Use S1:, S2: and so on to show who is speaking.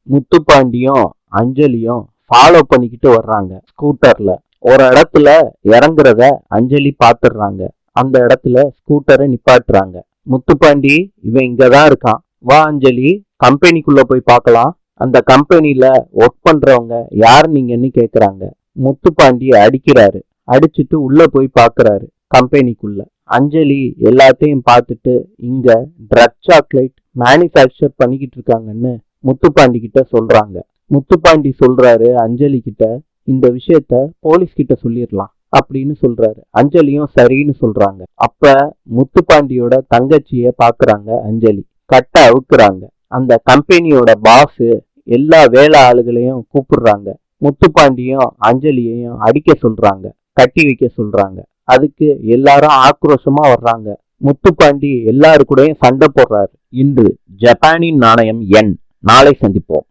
S1: முத்துப்பாண்டியும் அஞ்சலியும் follow பண்ணிக்கிட்டு வர்றாங்க ஸ்கூட்டர்ல. ஒரு இடத்துல இறங்குறத அஞ்சலி பாத்துடுறாங்க. அந்த இடத்துல ஸ்கூட்டரை நிப்பாட்டுறாங்க. முத்துப்பாண்டி, இவன் இங்கதான் இருக்கான், வா அஞ்சலி, கம்பெனிக்குள்ள போய் பார்க்கலாம். அந்த கம்பெனில ஒர்க் பண்றவங்க யார் நீங்கன்னு கேக்குறாங்க. முத்துப்பாண்டி அடிக்கிறாரு. அடிச்சுட்டு உள்ள போய் பாக்குறாரு கம்பெனிக்குள்ள. அஞ்சலி எல்லாத்தையும் பார்த்துட்டு இங்க ட்ரக் சாக்லேட் மேனுஃபேக்சர் பண்ணிக்கிட்டு இருக்காங்கன்னு முத்துப்பாண்டி கிட்ட சொல்றாங்க. முத்துப்பாண்டி சொல்றாரு அஞ்சலி கிட்ட, இந்த விஷயத்த போலீஸ் கிட்ட சொல்லிடலாம் அப்படின்னு சொல்றாரு. அஞ்சலியும் சரின்னு சொல்றாங்க. அப்ப முத்துப்பாண்டியோட தங்கச்சிய பாக்குறாங்க அஞ்சலி. கட்டை அவுக்குறாங்க. அந்த கம்பெனியோட பாஸ் எல்லா வேலை ஆளுகளையும் கூப்பிடுறாங்க. முத்துப்பாண்டியும் அஞ்சலியையும் அடிக்க சொல்றாங்க, கட்டி வைக்க சொல்றாங்க. அதுக்கு எல்லாரும் ஆக்ரோஷமா வர்றாங்க. முத்துப்பாண்டி எல்லாரு கூடயும் சண்டை போடுறாரு. இன்று ஜப்பானின் நாணயம் yen. நாளை சந்திப்போம்.